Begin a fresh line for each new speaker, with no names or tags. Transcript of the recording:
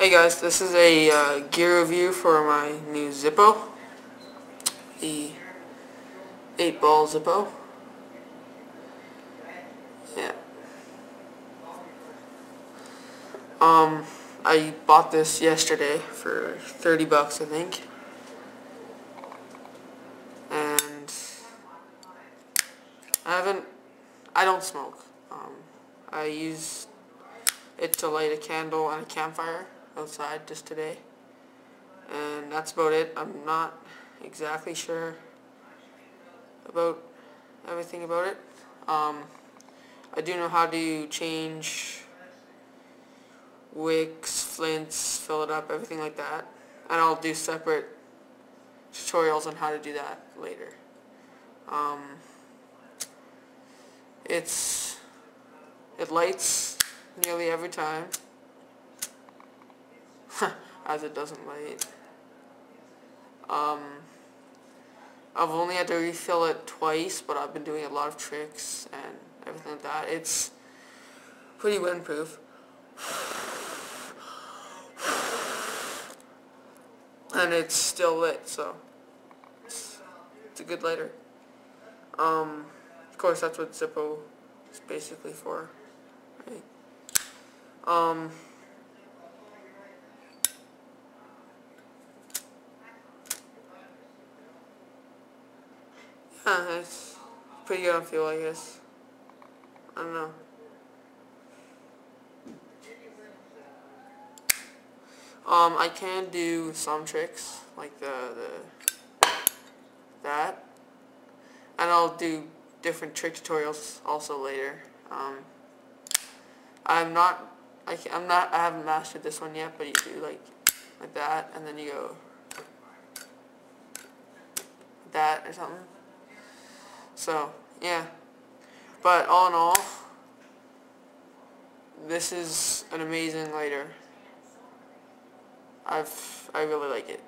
Hey guys, this is a gear review for my new Zippo, the 8-ball Zippo. Yeah. I bought this yesterday for 30 bucks, I think. And I don't smoke. I use it to light a candle and a campfire outside just today. And that's about it. I'm not exactly sure about everything about it. I do know how to change wicks, flints, fill it up, everything like that. And I'll do separate tutorials on how to do that later. It lights nearly every time, as it doesn't light. I've only had to refill it twice, but I've been doing a lot of tricks and everything like that. It's pretty windproof. And it's still lit, so it's a good lighter. Of course, that's what Zippo is basically for, right? Yeah, it's pretty good on feel, I guess. I don't know. I can do some tricks, like that, and I'll do different trick tutorials also later. I haven't mastered this one yet, but you do like that, and then you go that or something. So yeah, but all in all, this is an amazing lighter. I really like it.